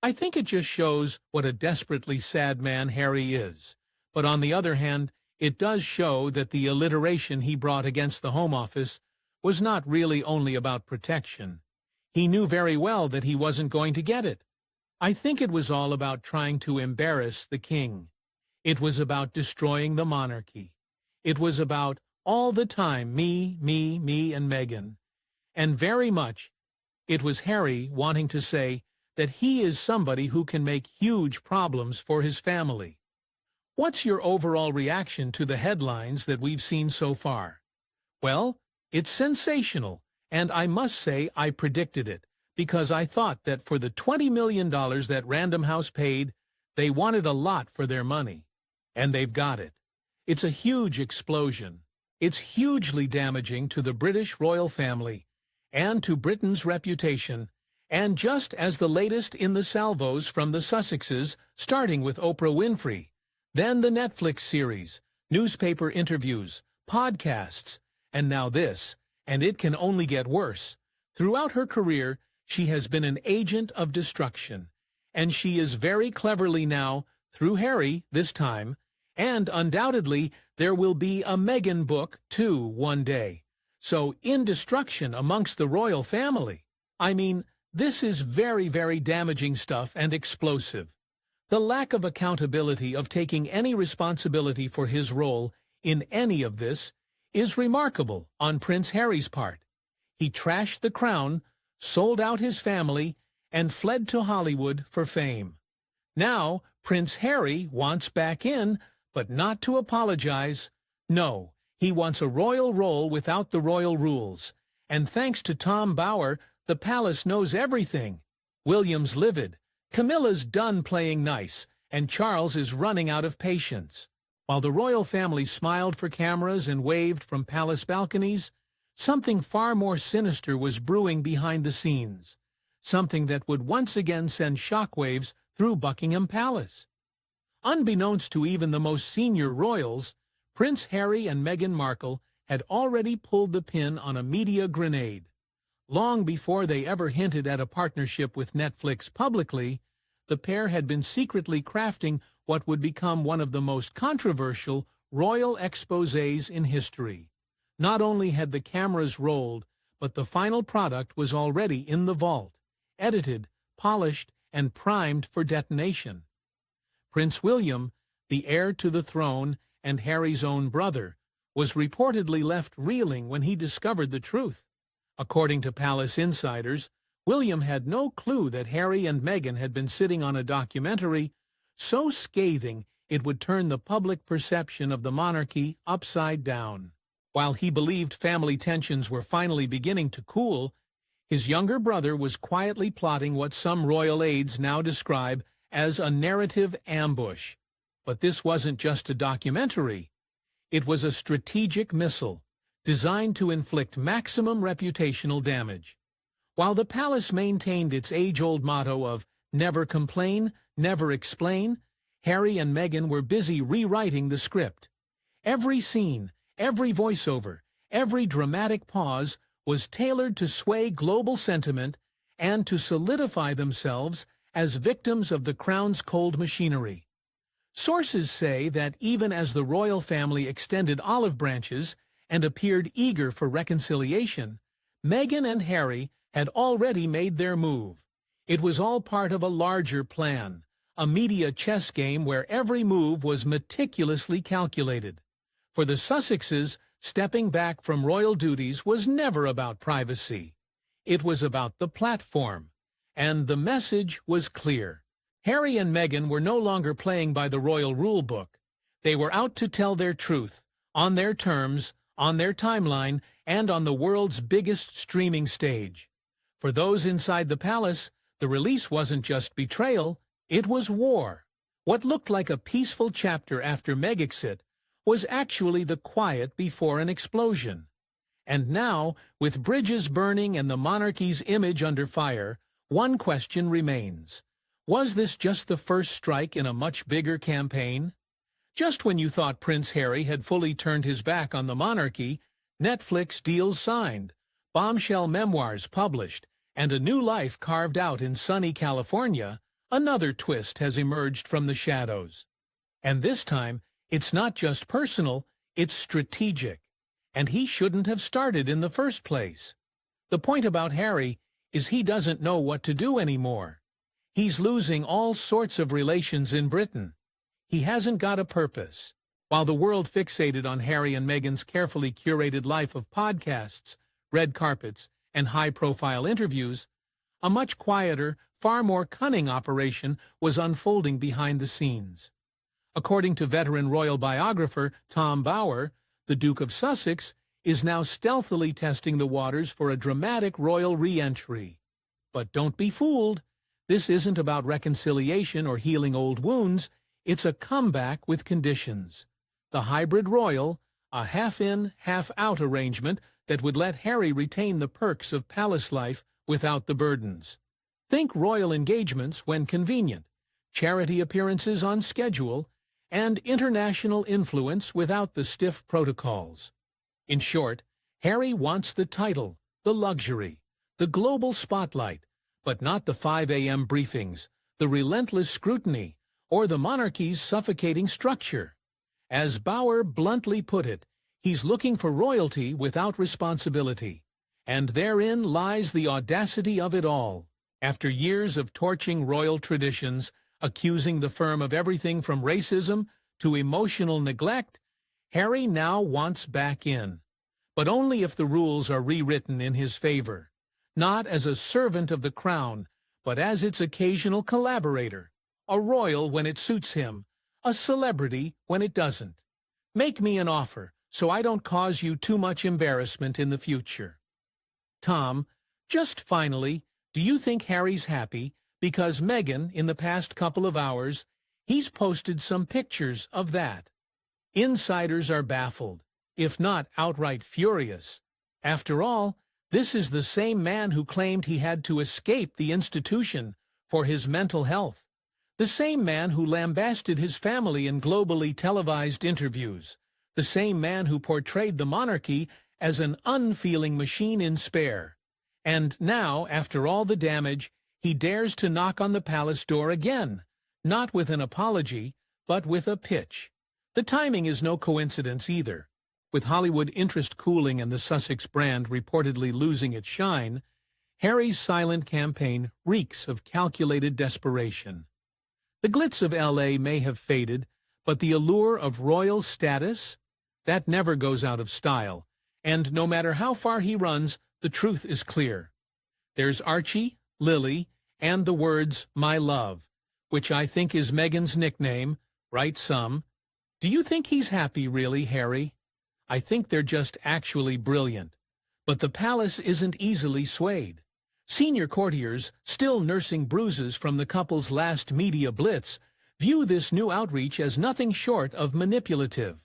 I think it just shows what a desperately sad man Harry is. But on the other hand, it does show that the alliteration he brought against the Home Office was not really only about protection. He knew very well that he wasn't going to get it. I think it was all about trying to embarrass the king. It was about destroying the monarchy. It was about all the time me, and Meghan. And very much, it was Harry wanting to say that he is somebody who can make huge problems for his family. What's your overall reaction to the headlines that we've seen so far? Well, it's sensational, and I must say I predicted it, because I thought that for the $20 million that Random House paid, they wanted a lot for their money. And they've got it. It's a huge explosion. It's hugely damaging to the British royal family and to Britain's reputation, and just as the latest in the salvos from the Sussexes, starting with Oprah Winfrey, then the Netflix series, newspaper interviews, podcasts, and now this, and it can only get worse. Throughout her career, she has been an agent of destruction, and she is very cleverly now, through Harry this time, and undoubtedly there will be a Meghan book too one day. So in destruction amongst the royal family. I mean, this is very, very damaging stuff and explosive. The lack of accountability of taking any responsibility for his role in any of this is remarkable on Prince Harry's part. He trashed the crown, sold out his family, and fled to Hollywood for fame. Now, Prince Harry wants back in, but not to apologize. No, he wants a royal role without the royal rules. And thanks to Tom Bower, the palace knows everything. William's livid, Camilla's done playing nice, and Charles is running out of patience. While the royal family smiled for cameras and waved from palace balconies, something far more sinister was brewing behind the scenes, something that would once again send shockwaves through Buckingham Palace. Unbeknownst to even the most senior royals, Prince Harry and Meghan Markle had already pulled the pin on a media grenade. Long before they ever hinted at a partnership with Netflix publicly, the pair had been secretly crafting what would become one of the most controversial royal exposés in history. Not only had the cameras rolled, but the final product was already in the vault, edited, polished, and primed for detonation. Prince William, the heir to the throne and Harry's own brother, was reportedly left reeling when he discovered the truth. According to palace insiders, William had no clue that Harry and Meghan had been sitting on a documentary so scathing it would turn the public perception of the monarchy upside down. While he believed family tensions were finally beginning to cool, his younger brother was quietly plotting what some royal aides now describe as a narrative ambush. But this wasn't just a documentary. It was a strategic missile, designed to inflict maximum reputational damage. While the palace maintained its age-old motto of never complain, never explain, Harry and Meghan were busy rewriting the script. Every scene, every voiceover, every dramatic pause was tailored to sway global sentiment and to solidify themselves as victims of the crown's cold machinery. Sources say that even as the royal family extended olive branches and appeared eager for reconciliation, Meghan and Harry had already made their move. It was all part of a larger plan, a media chess game where every move was meticulously calculated. For the Sussexes, stepping back from royal duties was never about privacy. It was about the platform. And the message was clear. Harry and Meghan were no longer playing by the royal rule book. They were out to tell their truth, on their terms, on their timeline, and on the world's biggest streaming stage. For those inside the palace, the release wasn't just betrayal, it was war. What looked like a peaceful chapter after Megxit was actually the quiet before an explosion. And now, with bridges burning and the monarchy's image under fire, one question remains. Was this just the first strike in a much bigger campaign? Just when you thought Prince Harry had fully turned his back on the monarchy, Netflix deals signed, bombshell memoirs published, and a new life carved out in sunny California, another twist has emerged from the shadows. And this time, it's not just personal, it's strategic. And he shouldn't have started in the first place. The point about Harry is he doesn't know what to do anymore. He's losing all sorts of relations in Britain. He hasn't got a purpose. While the world fixated on Harry and Meghan's carefully curated life of podcasts, red carpets, and high-profile interviews, a much quieter, far more cunning operation was unfolding behind the scenes. According to veteran royal biographer Tom Bower, the Duke of Sussex is now stealthily testing the waters for a dramatic royal re-entry. But don't be fooled. This isn't about reconciliation or healing old wounds. It's a comeback with conditions. The hybrid royal, a half-in, half-out arrangement that would let Harry retain the perks of palace life without the burdens. Think royal engagements when convenient, charity appearances on schedule, and international influence without the stiff protocols. In short, Harry wants the title, the luxury, the global spotlight, but not the 5 a.m. briefings, the relentless scrutiny, or the monarchy's suffocating structure. As Bower bluntly put it, he's looking for royalty without responsibility, and therein lies the audacity of it all. After years of torching royal traditions, accusing the firm of everything from racism to emotional neglect, Harry now wants back in, but only if the rules are rewritten in his favor. Not as a servant of the crown, but as its occasional collaborator, a royal when it suits him, a celebrity when it doesn't. Make me an offer, so I don't cause you too much embarrassment in the future. Tom, just finally, do you think Harry's happy because Meghan, in the past couple of hours, he's posted some pictures of that? Insiders are baffled, if not outright furious. After all, this is the same man who claimed he had to escape the institution for his mental health. The same man who lambasted his family in globally televised interviews. The same man who portrayed the monarchy as an unfeeling machine in spare. And now, after all the damage, he dares to knock on the palace door again, not with an apology, but with a pitch. The timing is no coincidence either. With Hollywood interest cooling and the Sussex brand reportedly losing its shine, Harry's silent campaign reeks of calculated desperation. The glitz of L.A. may have faded, but the allure of royal status? That never goes out of style, and no matter how far he runs, the truth is clear. There's Archie, Lily, and the words, "my love," which I think is Meghan's nickname, right some. Do you think he's happy, really, Harry? I think they're just actually brilliant. But the palace isn't easily swayed. Senior courtiers, still nursing bruises from the couple's last media blitz, view this new outreach as nothing short of manipulative.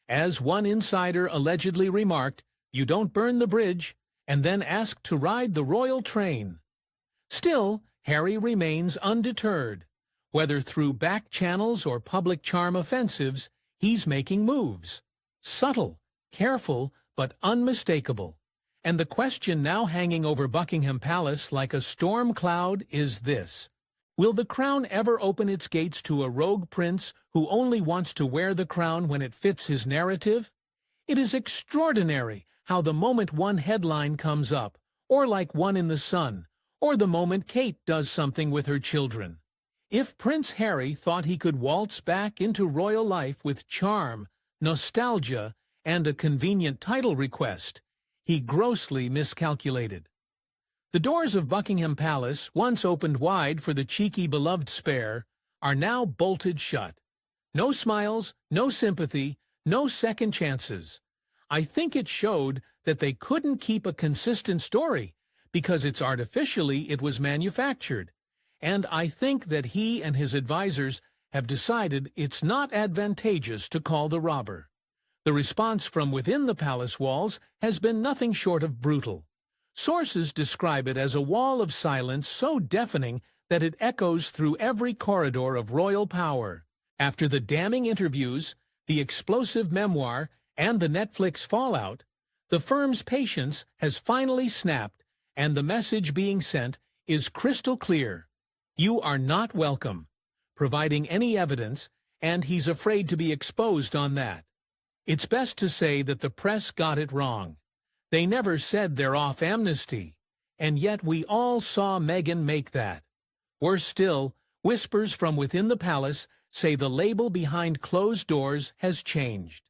As one insider allegedly remarked, you don't burn the bridge and then ask to ride the royal train. Still, Harry remains undeterred. Whether through back channels or public charm offensives, he's making moves. Subtle, careful, but unmistakable. And the question now hanging over Buckingham Palace like a storm cloud is this: will the crown ever open its gates to a rogue prince who only wants to wear the crown when it fits his narrative? It is extraordinary how the moment one headline comes up, or like one in the Sun, or the moment Kate does something with her children. If Prince Harry thought he could waltz back into royal life with charm, nostalgia, and a convenient title request, he grossly miscalculated. The doors of Buckingham Palace, once opened wide for the cheeky beloved spare, are now bolted shut. No smiles, no sympathy, no second chances. I think it showed that they couldn't keep a consistent story because it was manufactured. And I think that he and his advisors have decided it's not advantageous to call the robber. The response from within the palace walls has been nothing short of brutal. Sources describe it as a wall of silence so deafening that it echoes through every corridor of royal power. After the damning interviews, the explosive memoir, and the Netflix fallout, the firm's patience has finally snapped, and the message being sent is crystal clear. "You are not welcome," providing any evidence, and he's afraid to be exposed on that. It's best to say that the press got it wrong. They never said they're off amnesty, and yet we all saw Meghan make that. Worse still, whispers from within the palace say the label behind closed doors has changed.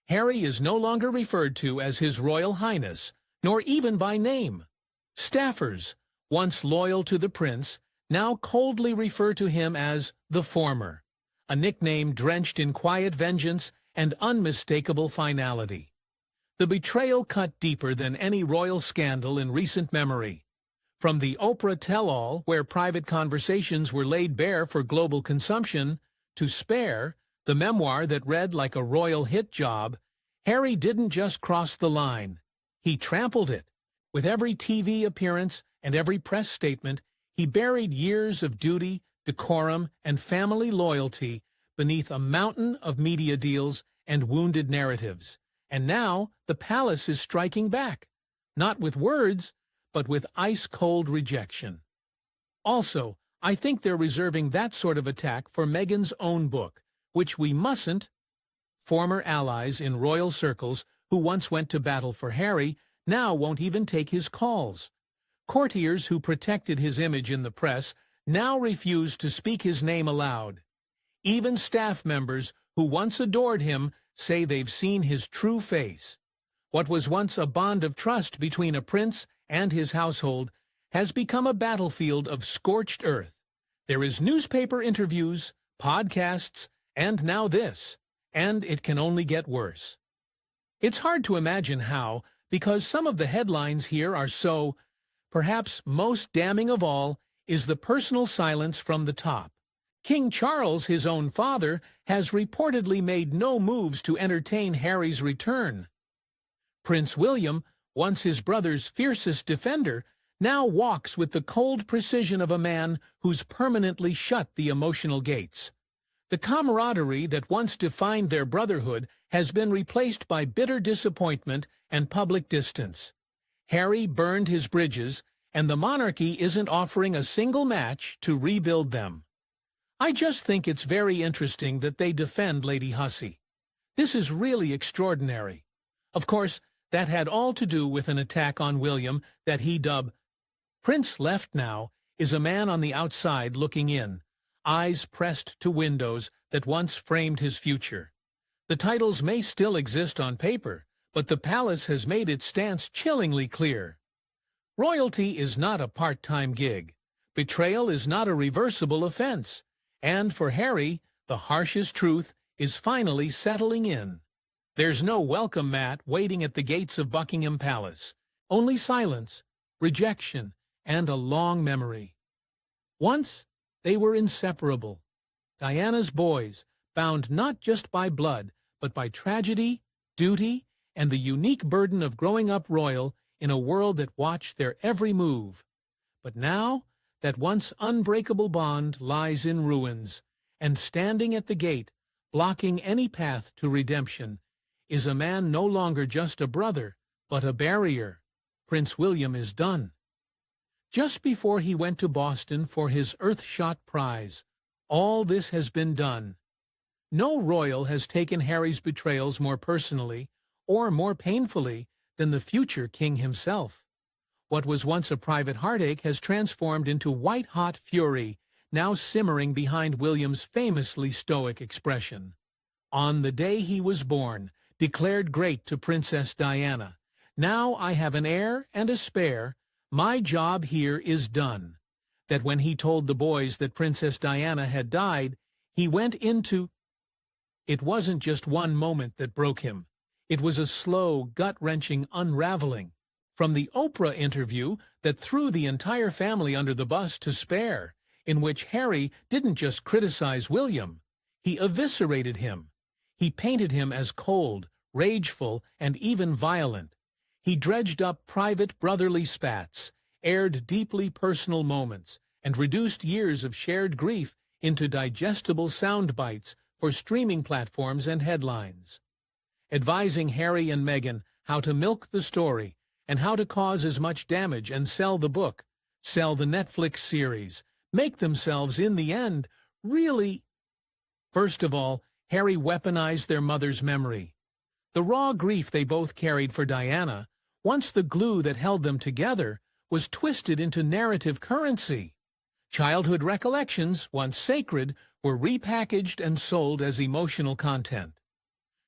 Harry is no longer referred to as His Royal Highness, nor even by name. Staffers, once loyal to the prince, now coldly refer to him as the former, a nickname drenched in quiet vengeance and unmistakable finality. The betrayal cut deeper than any royal scandal in recent memory. From the Oprah tell-all, where private conversations were laid bare for global consumption, to Spare, the memoir that read like a royal hit job, Harry didn't just cross the line. He trampled it. With every TV appearance and every press statement, he buried years of duty, decorum, and family loyalty beneath a mountain of media deals and wounded narratives. And now the palace is striking back, not with words, but with ice-cold rejection. Also, I think they're reserving that sort of attack for Meghan's own book, which we mustn't. Former allies in royal circles who once went to battle for Harry now won't even take his calls. Courtiers who protected his image in the press now refuse to speak his name aloud. Even staff members who once adored him say they've seen his true face. What was once a bond of trust between a prince and his household has become a battlefield of scorched earth. There is newspaper interviews, podcasts, and now this, and it can only get worse. It's hard to imagine how, because some of the headlines here are so. Perhaps most damning of all is the personal silence from the top. King Charles, his own father, has reportedly made no moves to entertain Harry's return. Prince William, once his brother's fiercest defender, now walks with the cold precision of a man who's permanently shut the emotional gates. The camaraderie that once defined their brotherhood has been replaced by bitter disappointment and public distance. Harry burned his bridges, and the monarchy isn't offering a single match to rebuild them. I just think it's very interesting that they defend Lady Hussey. This is really extraordinary. Of course, that had all to do with an attack on William that he dubbed Prince Left Now is a man on the outside looking in, eyes pressed to windows that once framed his future. The titles may still exist on paper, but the palace has made its stance chillingly clear. Royalty is not a part-time gig. Betrayal is not a reversible offense. And for Harry, the harshest truth is finally settling in. There's no welcome mat waiting at the gates of Buckingham Palace. Only silence, rejection, and a long memory. Once, they were inseparable. Diana's boys, bound not just by blood, but by tragedy, duty, and the unique burden of growing up royal in a world that watched their every move. But now, that once unbreakable bond lies in ruins, and standing at the gate, blocking any path to redemption, is a man no longer just a brother, but a barrier. Prince William is done. Just before he went to Boston for his Earthshot Prize, all this has been done. No royal has taken Harry's betrayals more personally or more painfully than the future king himself. What was once a private heartache has transformed into white-hot fury, now simmering behind William's famously stoic expression. On the day he was born, declared great to Princess Diana, "Now I have an heir and a spare. My job here is done." That when he told the boys that Princess Diana had died, he went into. It wasn't just one moment that broke him. It was a slow, gut-wrenching unraveling. From the Oprah interview that threw the entire family under the bus to Spare, in which Harry didn't just criticize William, he eviscerated him. He painted him as cold, rageful, and even violent. He dredged up private brotherly spats, aired deeply personal moments, and reduced years of shared grief into digestible sound bites for streaming platforms and headlines. Advising Harry and Meghan how to milk the story and how to cause as much damage and sell the book, sell the Netflix series, make themselves, in the end, really... First of all, Harry weaponized their mother's memory. The raw grief they both carried for Diana, once the glue that held them together, was twisted into narrative currency. Childhood recollections, once sacred, were repackaged and sold as emotional content.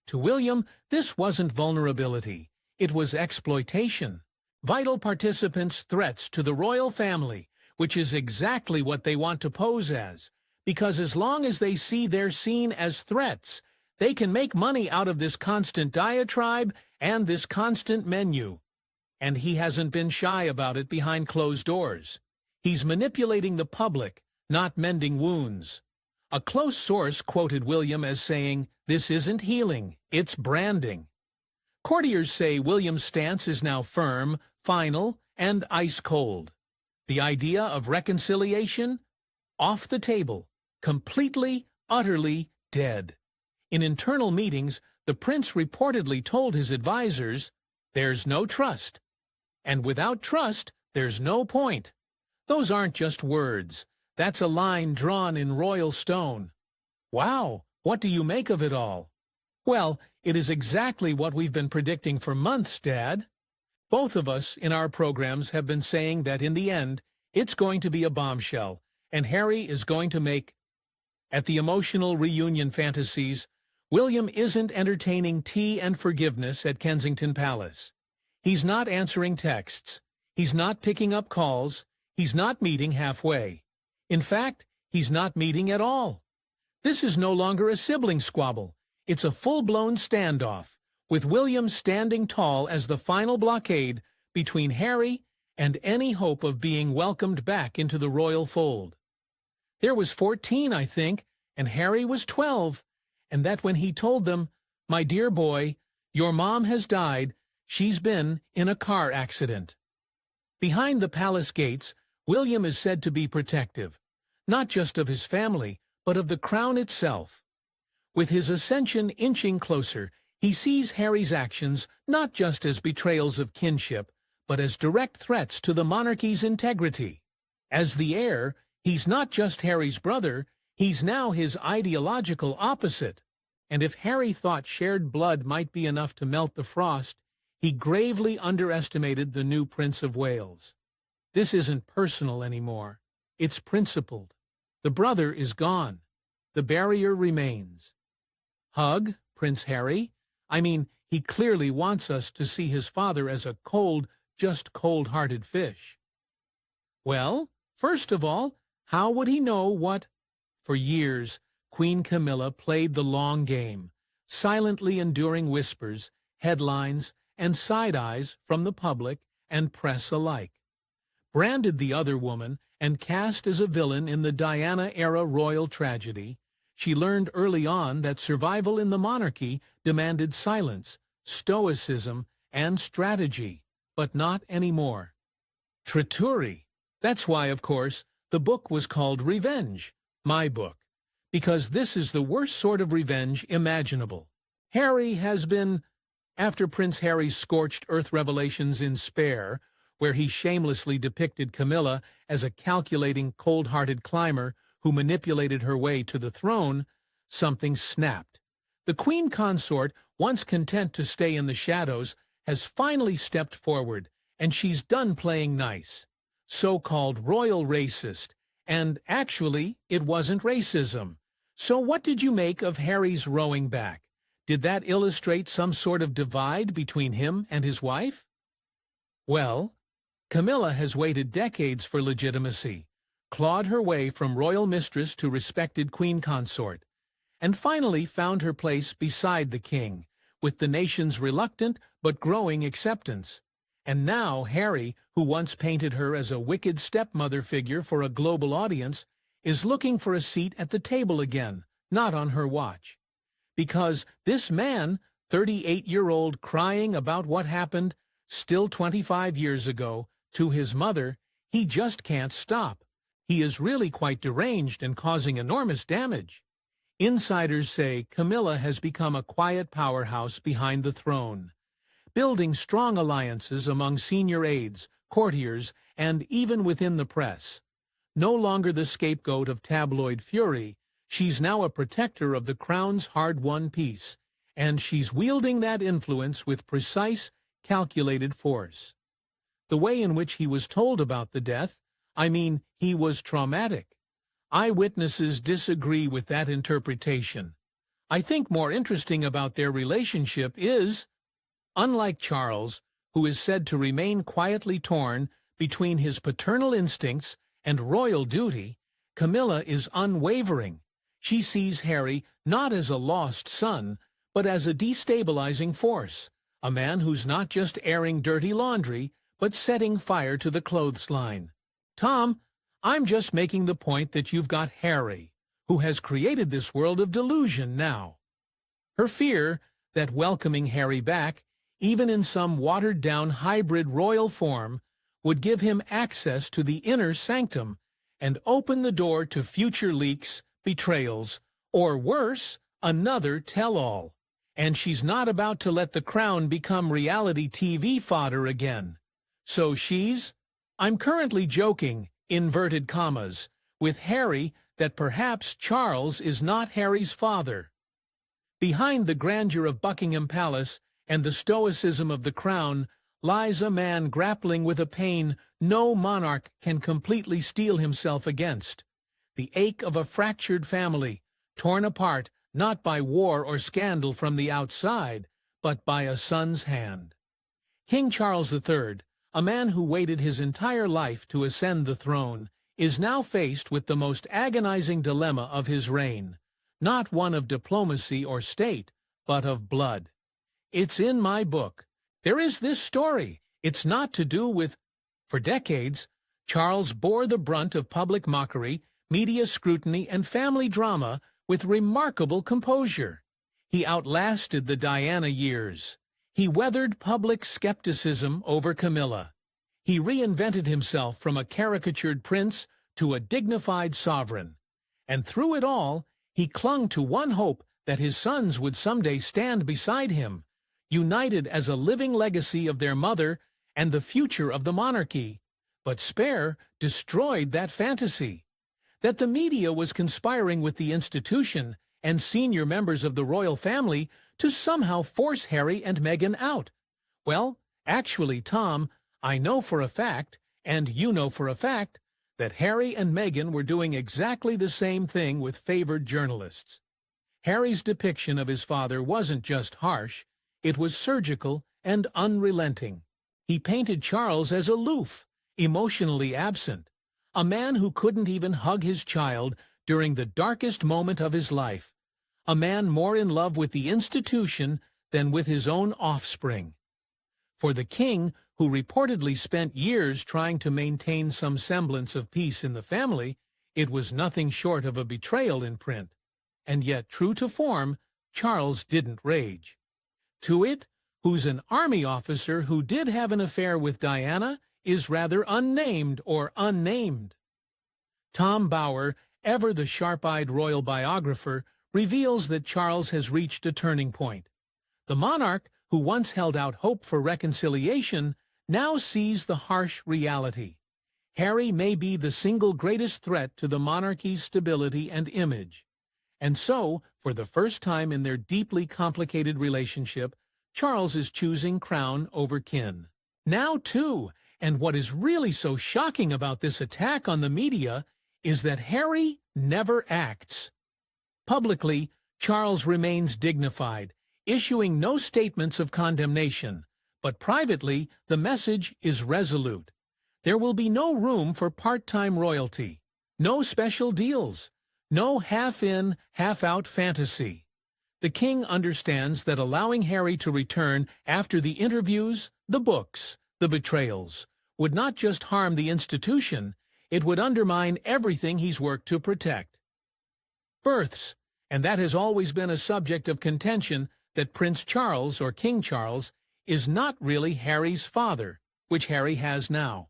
To William, this wasn't vulnerability. It was exploitation. Vital participants' threats to the royal family, which is exactly what they want to pose as, because as long as they see they're seen as threats, they can make money out of this constant diatribe and this constant menu. And he hasn't been shy about it behind closed doors. He's manipulating the public, not mending wounds. A close source quoted William as saying, "This isn't healing, it's branding." Courtiers say William's stance is now firm, final, and ice-cold. The idea of reconciliation? Off the table, completely, utterly dead. In internal meetings, the prince reportedly told his advisers, "There's no trust. And without trust, there's no point." Those aren't just words. That's a line drawn in royal stone. Wow, what do you make of it all? Well, it is exactly what we've been predicting for months, Dad. Both of us in our programs have been saying that in the end, it's going to be a bombshell, and Harry is going to make... At the emotional reunion fantasies, William isn't entertaining tea and forgiveness at Kensington Palace. He's not answering texts. He's not picking up calls. He's not meeting halfway. In fact, he's not meeting at all. This is no longer a sibling squabble. It's a full-blown standoff, with William standing tall as the final blockade between Harry and any hope of being welcomed back into the royal fold. There was 14, I think, and Harry was 12, and that when he told them, "My dear boy, your mom has died, she's been in a car accident." Behind the palace gates, William is said to be protective, not just of his family, but of the crown itself. With his ascension inching closer, he sees Harry's actions not just as betrayals of kinship, but as direct threats to the monarchy's integrity. As the heir, he's not just Harry's brother, he's now his ideological opposite. And if Harry thought shared blood might be enough to melt the frost, he gravely underestimated the new Prince of Wales. This isn't personal anymore. It's principled. The brother is gone. The barrier remains. Hug, Prince Harry? I mean, he clearly wants us to see his father as a cold, just cold-hearted fish. Well, first of all, how would he know what? For years, Queen Camilla played the long game, silently enduring whispers, headlines, and side-eyes from the public and press alike. Branded the other woman and cast as a villain in the Diana-era royal tragedy, she learned early on that survival in the monarchy demanded silence, stoicism, and strategy, but not anymore. Treachery. That's why, of course, the book was called Revenge, my book, because this is the worst sort of revenge imaginable. Harry has been, after Prince Harry's scorched earth revelations in Spare, where he shamelessly depicted Camilla as a calculating, cold-hearted climber who manipulated her way to the throne, something snapped. The queen consort, once content to stay in the shadows, has finally stepped forward, and she's done playing nice. So-called royal racist, and actually, it wasn't racism. So what did you make of Harry's rowing back? Did that illustrate some sort of divide between him and his wife? Well, Camilla has waited decades for legitimacy, clawed her way from royal mistress to respected queen consort, and finally found her place beside the king, with the nation's reluctant but growing acceptance. And now Harry, who once painted her as a wicked stepmother figure for a global audience, is looking for a seat at the table again, not on her watch. Because this man, 38-year-old crying about what happened, still 25 years ago, to his mother, he just can't stop. He is really quite deranged and causing enormous damage. Insiders say Camilla has become a quiet powerhouse behind the throne, building strong alliances among senior aides, courtiers, and even within the press. no longer the scapegoat of tabloid fury, she's now a protector of the crown's hard-won peace, and she's wielding that influence with precise, calculated force. The way in which he was told about the death, he was traumatic. Eyewitnesses disagree with that interpretation. I think more interesting about their relationship is, unlike Charles, who is said to remain quietly torn between his paternal instincts and royal duty, Camilla is unwavering. She sees Harry not as a lost son, but as a destabilizing force, a man who's not just airing dirty laundry, but setting fire to the clothesline. Tom, I'm just making the point that you've got Harry, who has created this world of delusion now. Her fear that welcoming Harry back, even in some watered-down hybrid royal form, would give him access to the inner sanctum and open the door to future leaks, betrayals, or worse, another tell-all. And she's not about to let the crown become reality TV fodder again. So I'm currently joking, inverted commas, with Harry that perhaps Charles is not Harry's father. Behind the grandeur of Buckingham Palace and the stoicism of the crown lies a man grappling with a pain no monarch can completely steel himself against. The ache of a fractured family, torn apart not by war or scandal from the outside, but by a son's hand. King Charles III, a man who waited his entire life to ascend the throne, is now faced with the most agonizing dilemma of his reign, not one of diplomacy or state, but of blood. It's in my book. There is this story. It's not to do with... For decades, Charles bore the brunt of public mockery, media scrutiny, and family drama with remarkable composure. He outlasted the Diana years. He weathered public skepticism over Camilla. He reinvented himself from a caricatured prince to a dignified sovereign. And through it all, he clung to one hope that his sons would someday stand beside him, united as a living legacy of their mother and the future of the monarchy. But Spare destroyed that fantasy. That the media was conspiring with the institution and senior members of the royal family to somehow force Harry and Meghan out. Well, actually, Tom, I know for a fact, and you know for a fact, that Harry and Meghan were doing exactly the same thing with favored journalists. Harry's depiction of his father wasn't just harsh, it was surgical and unrelenting. He painted Charles as aloof, emotionally absent, a man who couldn't even hug his child during the darkest moment of his life, a man more in love with the institution than with his own offspring. For the king, who reportedly spent years trying to maintain some semblance of peace in the family, it was nothing short of a betrayal in print. And yet, true to form, Charles didn't rage. To it, who's an army officer who did have an affair with Diana, is rather unnamed or unnamed. Tom Bower, ever the sharp-eyed royal biographer, reveals that Charles has reached a turning point. The monarch, who once held out hope for reconciliation, now sees the harsh reality. Harry may be the single greatest threat to the monarchy's stability and image. And so, for the first time in their deeply complicated relationship, Charles is choosing crown over kin. Now, too, and what is really so shocking about this attack on the media is that Harry never acts. Publicly, Charles remains dignified, issuing no statements of condemnation, but privately, the message is resolute. There will be no room for part-time royalty, no special deals, no half-in, half-out fantasy. The king understands that allowing Harry to return after the interviews, the books, the betrayals, would not just harm the institution, it would undermine everything he's worked to protect. Births, and that has always been a subject of contention, that Prince Charles, or King Charles, is not really Harry's father, which Harry has now.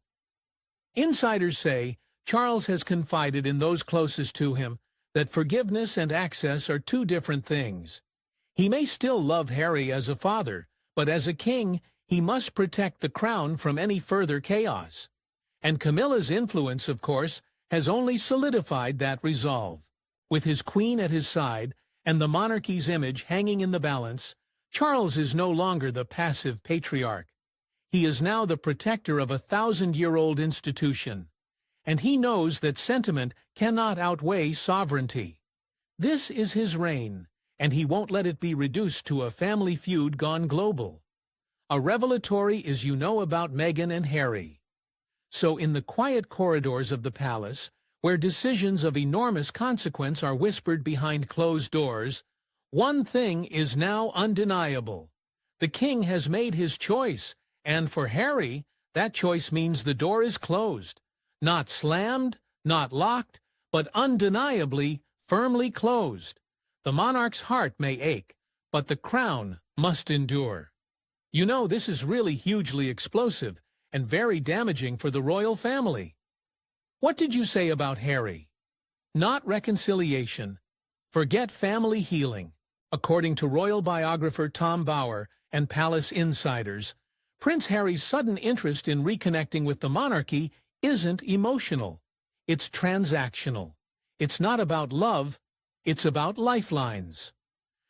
Insiders say Charles has confided in those closest to him that forgiveness and access are two different things. He may still love Harry as a father, but as a king, he must protect the crown from any further chaos. And Camilla's influence, of course, has only solidified that resolve. With his queen at his side and the monarchy's image hanging in the balance, Charles is no longer the passive patriarch. He is now the protector of a 1,000-year-old institution, and he knows that sentiment cannot outweigh sovereignty. This is his reign, and he won't let it be reduced to a family feud gone global. A revelatory as you know about Meghan and Harry. So in the quiet corridors of the palace, where decisions of enormous consequence are whispered behind closed doors, one thing is now undeniable. The king has made his choice, and for Harry, that choice means the door is closed. Not slammed, not locked, but undeniably, firmly closed. The monarch's heart may ache, but the crown must endure. You know, this is really hugely explosive and very damaging for the royal family. What did you say about Harry? Not reconciliation. Forget family healing. According to royal biographer Tom Bower and palace insiders, Prince Harry's sudden interest in reconnecting with the monarchy isn't emotional. It's transactional. It's not about love, it's about lifelines.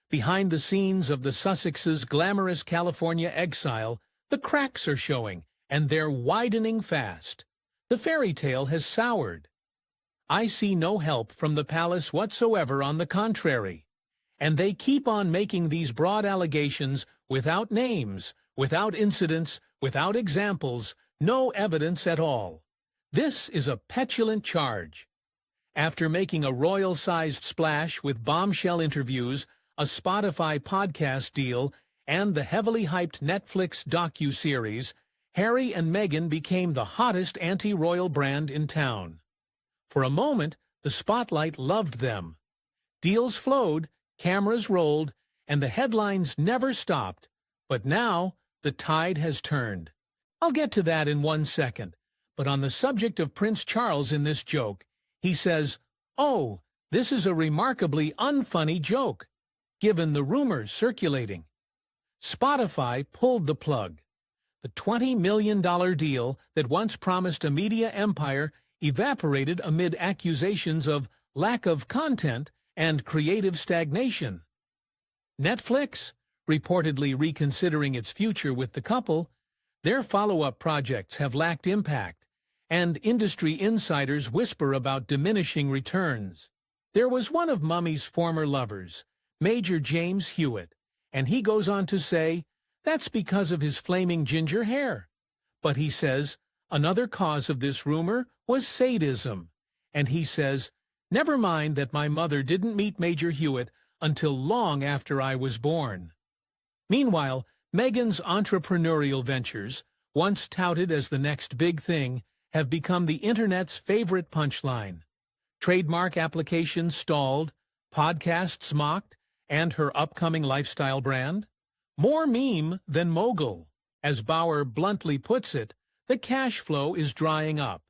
Behind the scenes of the Sussexes' glamorous California exile, the cracks are showing, and they're widening fast. The fairy tale has soured. I see no help from the palace whatsoever, on the contrary. And they keep on making these broad allegations without names, without incidents, without examples, no evidence at all. This is a petulant charge. After making a royal-sized splash with bombshell interviews, a Spotify podcast deal, and the heavily hyped Netflix docu-series, Harry and Meghan became the hottest anti-royal brand in town. For a moment, the spotlight loved them. Deals flowed, cameras rolled, and the headlines never stopped. But now, the tide has turned. I'll get to that in 1 second. But on the subject of Prince Charles in this joke, he says, "Oh, this is a remarkably unfunny joke, given the rumors circulating." Spotify pulled the plug. The $20 million deal that once promised a media empire evaporated amid accusations of lack of content and creative stagnation. Netflix, reportedly reconsidering its future with the couple, their follow-up projects have lacked impact, and industry insiders whisper about diminishing returns. There was one of Mummy's former lovers, Major James Hewitt, and he goes on to say, that's because of his flaming ginger hair. But he says, another cause of this rumor was sadism. And he says, never mind that my mother didn't meet Major Hewitt until long after I was born. Meanwhile, Meghan's entrepreneurial ventures, once touted as the next big thing, have become the internet's favorite punchline. Trademark applications stalled, podcasts mocked, and her upcoming lifestyle brand? More meme than mogul. As Bauer bluntly puts it, the cash flow is drying up.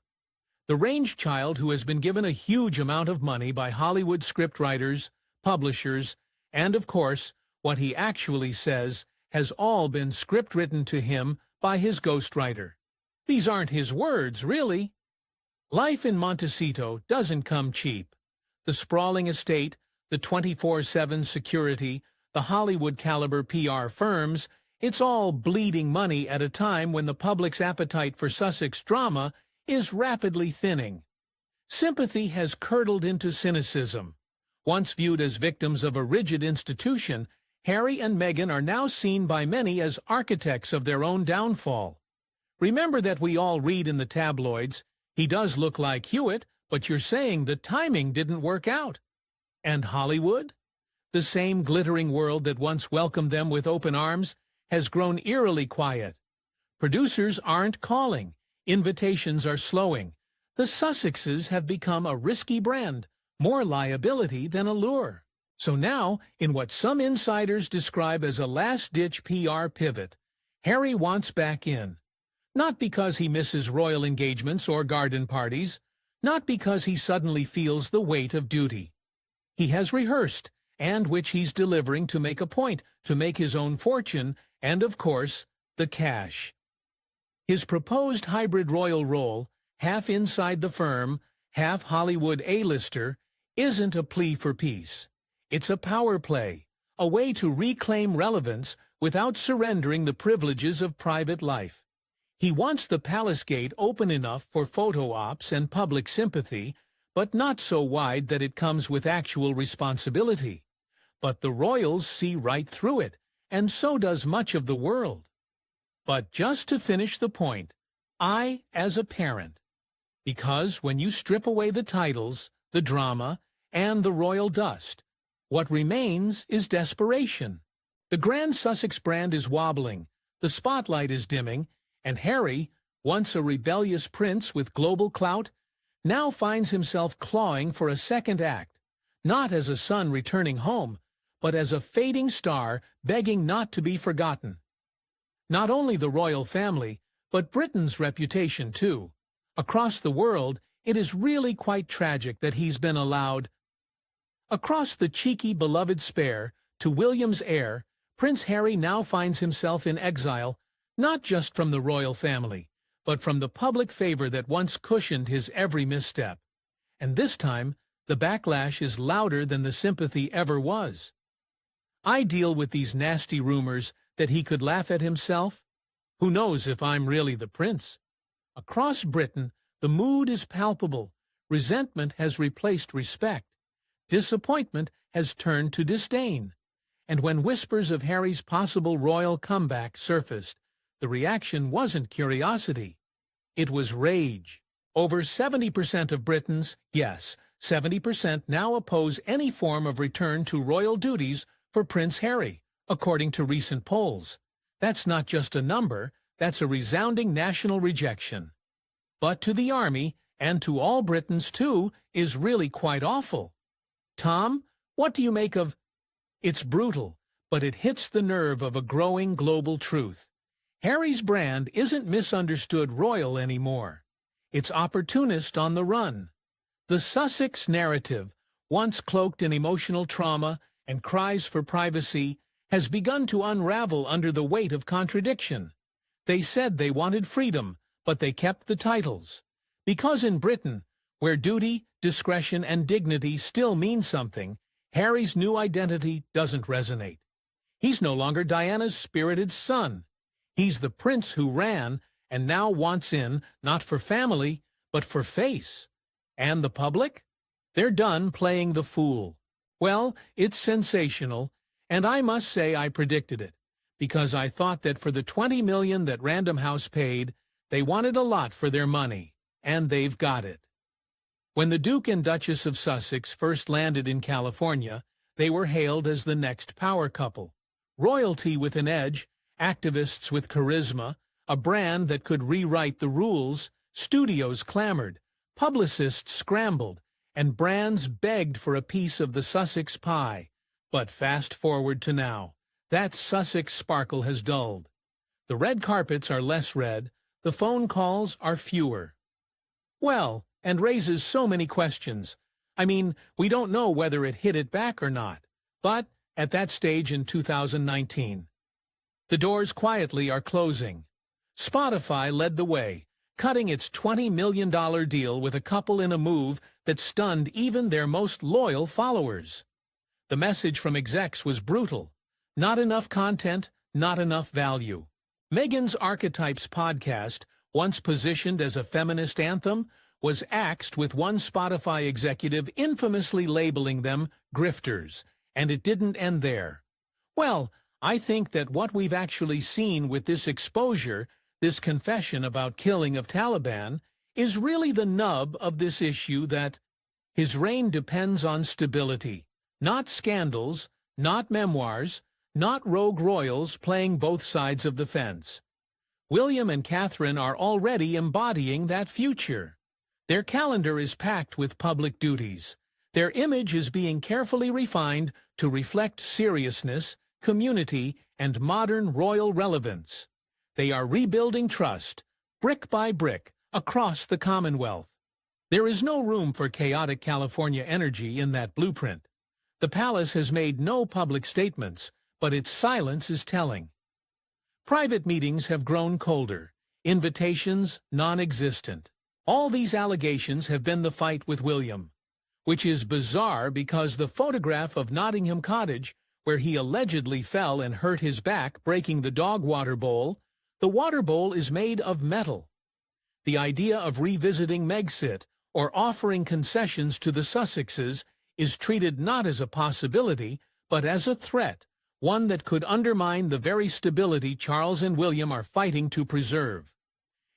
The range child, who has been given a huge amount of money by Hollywood scriptwriters, publishers, and of course, what he actually says, has all been script-written to him by his ghostwriter. These aren't his words, really. Life in Montecito doesn't come cheap. The sprawling estate, the 24/7 security, the Hollywood-caliber PR firms, it's all bleeding money at a time when the public's appetite for Sussex drama is rapidly thinning. Sympathy has curdled into cynicism. Once viewed as victims of a rigid institution, Harry and Meghan are now seen by many as architects of their own downfall. Remember that we all read in the tabloids, he does look like Hewitt, but you're saying the timing didn't work out. And Hollywood? The same glittering world that once welcomed them with open arms has grown eerily quiet. Producers aren't calling. Invitations are slowing. The Sussexes have become a risky brand, more liability than allure. So now, in what some insiders describe as a last-ditch PR pivot, Harry wants back in. Not because he misses royal engagements or garden parties, not because he suddenly feels the weight of duty. He has rehearsed, and which he's delivering to make a point, to make his own fortune, and of course, the cash. His proposed hybrid royal role, half inside the firm, half Hollywood A-lister, isn't a plea for peace. It's a power play, a way to reclaim relevance without surrendering the privileges of private life. He wants the palace gate open enough for photo ops and public sympathy, but not so wide that it comes with actual responsibility. But the royals see right through it, and so does much of the world. But just to finish the point, I, as a parent, because when you strip away the titles, the drama, and the royal dust, what remains is desperation. The Grand Sussex brand is wobbling, the spotlight is dimming, and Harry, once a rebellious prince with global clout, now finds himself clawing for a second act, not as a son returning home, but as a fading star begging not to be forgotten. Not only the royal family, but Britain's reputation too. Across the world, it is really quite tragic that he's been allowed. Across the cheeky beloved spare to William's heir, Prince Harry now finds himself in exile, not just from the royal family, but from the public favor that once cushioned his every misstep. And this time, the backlash is louder than the sympathy ever was. I deal with these nasty rumors that he could laugh at himself. Who knows if I'm really the prince? Across Britain, the mood is palpable. Resentment has replaced respect. Disappointment has turned to disdain. And when whispers of Harry's possible royal comeback surfaced, the reaction wasn't curiosity. It was rage. Over 70% of Britons, yes, 70% now oppose any form of return to royal duties for Prince Harry, according to recent polls. That's not just a number, that's a resounding national rejection. But to the army, and to all Britons too, is really quite awful. Tom, what do you make of... It's brutal, but it hits the nerve of a growing global truth. Harry's brand isn't misunderstood royal anymore. It's opportunist on the run. The Sussex narrative, once cloaked in emotional trauma and cries for privacy, has begun to unravel under the weight of contradiction. They said they wanted freedom, but they kept the titles. Because in Britain, where duty, discretion, and dignity still mean something, Harry's new identity doesn't resonate. He's no longer Diana's spirited son. He's the prince who ran and now wants in, not for family, but for face. And the public? They're done playing the fool. Well, it's sensational, and I must say I predicted it, because I thought that for the $20 million that Random House paid, they wanted a lot for their money, and they've got it. When the Duke and Duchess of Sussex first landed in California, they were hailed as the next power couple. Royalty with an edge, activists with charisma, a brand that could rewrite the rules, studios clamored, publicists scrambled, and brands begged for a piece of the Sussex pie. But fast forward to now, that Sussex sparkle has dulled. The red carpets are less red, the phone calls are fewer. Well, and raises so many questions. I mean, we don't know whether it hit it back or not. But at that stage in 2019, the doors quietly are closing. Spotify led the way, cutting its $20 million deal with a couple in a move that stunned even their most loyal followers. The message from execs was brutal. Not enough content, not enough value. Meghan's Archetypes podcast, once positioned as a feminist anthem, was axed with one Spotify executive infamously labeling them grifters, and it didn't end there. Well, I think that what we've actually seen with this exposure, this confession about killing of Taliban, is really the nub of this issue that his reign depends on stability, not scandals, not memoirs, not rogue royals playing both sides of the fence. William and Catherine are already embodying that future. Their calendar is packed with public duties. Their image is being carefully refined to reflect seriousness, community, and modern royal relevance. They are rebuilding trust, brick by brick, across the Commonwealth. There is no room for chaotic California energy in that blueprint. The palace has made no public statements, but its silence is telling. Private meetings have grown colder, invitations non-existent. All these allegations have been the fight with William, which is bizarre because the photograph of Nottingham Cottage, where he allegedly fell and hurt his back breaking the dog water bowl, the water bowl is made of metal. The idea of revisiting Megxit or offering concessions to the Sussexes is treated not as a possibility, but as a threat, one that could undermine the very stability Charles and William are fighting to preserve.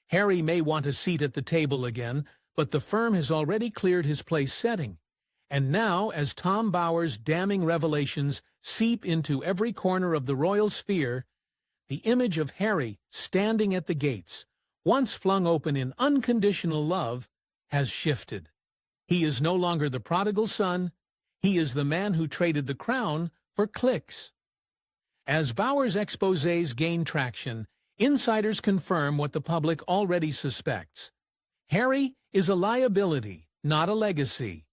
Harry may want a seat at the table again, but the firm has already cleared his place setting. And now, as Tom Bower's damning revelations seep into every corner of the royal sphere, the image of Harry standing at the gates, once flung open in unconditional love, has shifted. He is no longer the prodigal son, he is the man who traded the crown for clicks. As Bower's exposés gain traction, insiders confirm what the public already suspects. Harry is a liability, not a legacy.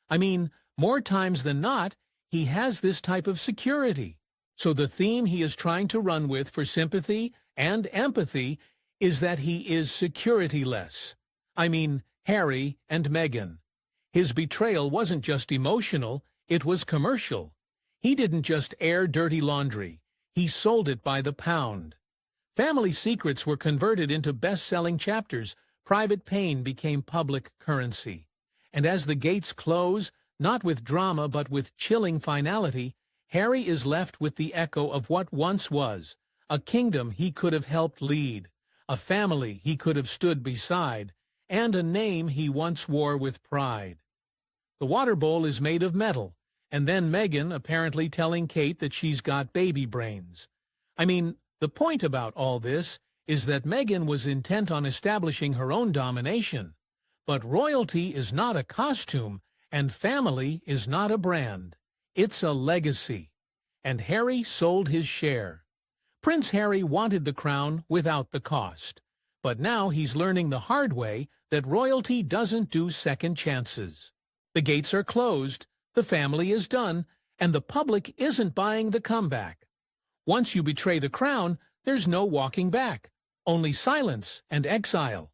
I mean, more times than not, he has this type of security. So the theme he is trying to run with for sympathy and empathy is that he is securityless. I mean, Harry and Meghan. His betrayal wasn't just emotional, it was commercial. He didn't just air dirty laundry, he sold it by the pound. Family secrets were converted into best-selling chapters, private pain became public currency. And as the gates close, not with drama but with chilling finality, Harry is left with the echo of what once was, a kingdom he could have helped lead, a family he could have stood beside, and a name he once wore with pride. The water bowl is made of metal, and then Meghan apparently telling Kate that she's got baby brains. I mean, the point about all this is that Meghan was intent on establishing her own domination. But royalty is not a costume, and family is not a brand. It's a legacy. And Harry sold his share. Prince Harry wanted the crown without the cost. But now he's learning the hard way that royalty doesn't do second chances. The gates are closed, the family is done, and the public isn't buying the comeback. Once you betray the crown, there's no walking back, only silence and exile.